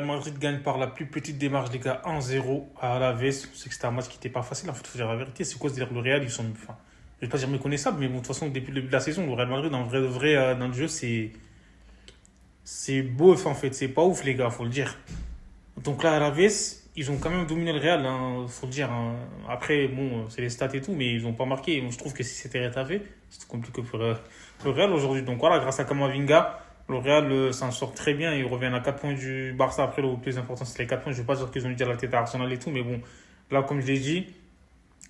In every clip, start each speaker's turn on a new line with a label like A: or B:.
A: Madrid gagne par la plus petite des marges, les gars, 1-0 à Alaves. C'est que c'était un match qui n'était pas facile. En fait, il faut dire la vérité. C'est quoi se dire le Real, ils sont. Enfin, je vais pas dire méconnaissables, mais bon, de toute façon, depuis le début de la saison, le Real Madrid, en vrai, dans le jeu, c'est beauf, en fait. C'est pas ouf, les gars, faut le dire. Donc là, Alaves, ils ont quand même dominé le Real, hein, faut le dire, hein. Après, bon, c'est les stats et tout, mais ils n'ont pas marqué. Moi, je trouve que si c'était Retafe, c'est compliqué pour le Real aujourd'hui. Donc voilà, grâce à Kamavinga, le Real s'en sort très bien. Ils reviennent à 4 points du Barça. Après, le plus important, c'est les 4 points. Je ne veux pas dire qu'ils ont eu à la tête à Arsenal et tout, mais bon, là, comme je l'ai dit,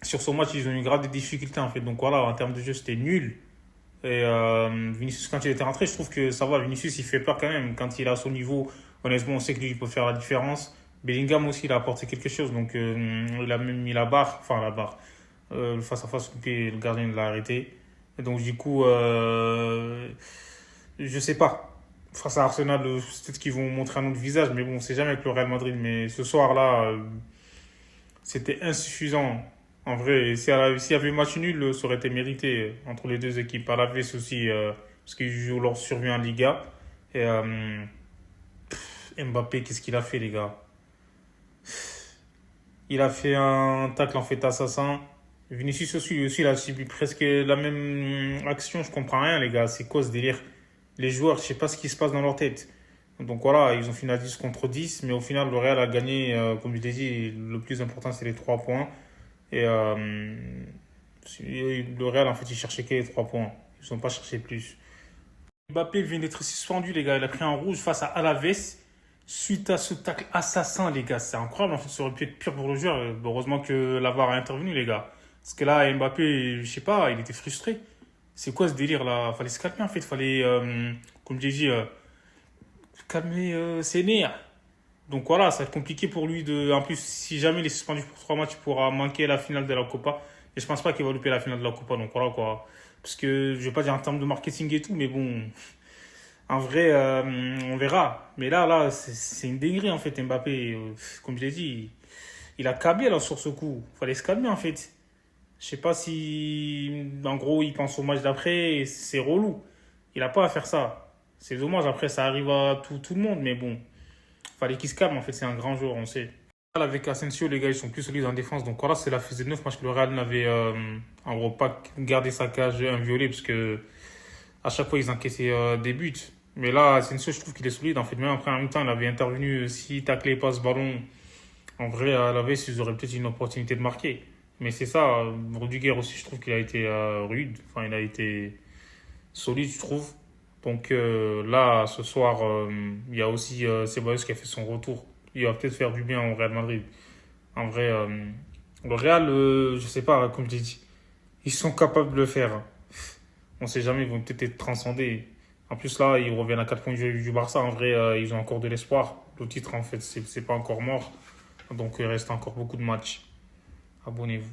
A: sur ce match, ils ont eu grave des difficultés, en fait. Donc voilà, en termes de jeu, c'était nul. Et Vinicius, quand il était rentré, je trouve que ça va. Vinicius, il fait peur quand même. Quand il est à son niveau, honnêtement, on sait que lui, il peut faire la différence. Bellingham aussi, il a apporté quelque chose. Donc, il a même mis la barre. Enfin, la barre. Le face-à-face, le gardien l'a arrêté. Et donc, du coup, je sais pas. Face à Arsenal, peut-être qu'ils vont montrer un autre visage. Mais bon, on sait jamais avec le Real Madrid. Mais ce soir-là, c'était insuffisant. En vrai, s'il y avait eu match nul, ça aurait été mérité entre les deux équipes. À la vez aussi, parce qu'ils jouent leur survie en Liga. Et Mbappé, qu'est-ce qu'il a fait, les gars? Il a fait un tacle en fait assassin. Vinicius aussi, il a subi presque la même action. Je comprends rien, les gars. C'est quoi ce délire? Les joueurs, je sais pas ce qui se passe dans leur tête. Donc voilà, ils ont fini à 10 contre 10, mais au final, le Real a gagné, comme je l'ai dit, le plus important, c'est les 3 points. Et le Real, en fait, il cherchait que les 3 points. Ils n'ont pas cherché plus. Mbappé vient d'être suspendu, les gars. Il a pris un rouge face à Alaves suite à ce tacle assassin, les gars. C'est incroyable, en fait. Ça aurait pu être pire pour le joueur. Heureusement que la VAR a intervenu, les gars. Parce que là, Mbappé, je sais pas, il était frustré. C'est quoi ce délire-là? Fallait se calmer, en fait. Fallait, comme j'ai dit, calmer ses nerfs. Donc voilà, ça va être compliqué pour lui de. En plus, si jamais il est suspendu pour 3 matchs, il pourra manquer la finale de la Copa. Et je pense pas qu'il va louper la finale de la Copa. Donc voilà quoi. Parce que je vais pas dire en termes de marketing et tout, mais bon, en vrai, on verra. Mais là, c'est une dinguerie en fait, Mbappé. Comme je l'ai dit, il a câblé là sur ce coup. Fallait se calmer en fait. Je sais pas si, en gros, il pense au match d'après. Et c'est relou. Il a pas à faire ça. C'est dommage. Après, ça arrive à tout le monde, mais bon. Fallait qu'il se calme, en fait, c'est un grand joueur, on sait. Avec Asensio, les gars, ils sont plus solides en défense. Donc voilà, c'est la faisait 9 matchs que le Real n'avait en gros pas gardé sa cage inviolée, parce que à chaque fois, ils encaissaient des buts. Mais là, Asensio, je trouve qu'il est solide. En fait, même après un mi-temps, il avait intervenu. S'il taclait pas ce ballon, en vrai, à la veste, ils auraient peut-être une opportunité de marquer. Mais c'est ça, Rudiger aussi, je trouve qu'il a été rude. Enfin, il a été solide, je trouve. Donc là, ce soir, il y a aussi Ceballos qui a fait son retour. Il va peut-être faire du bien au Real Madrid. En vrai, le Real, je sais pas, comme je l'ai dit, ils sont capables de le faire, hein. On sait jamais, ils vont peut-être être transcendés. En plus, là, ils reviennent à 4 points du Barça. En vrai, ils ont encore de l'espoir. Le titre, en fait, c'est pas encore mort. Donc, il reste encore beaucoup de matchs. Abonnez-vous.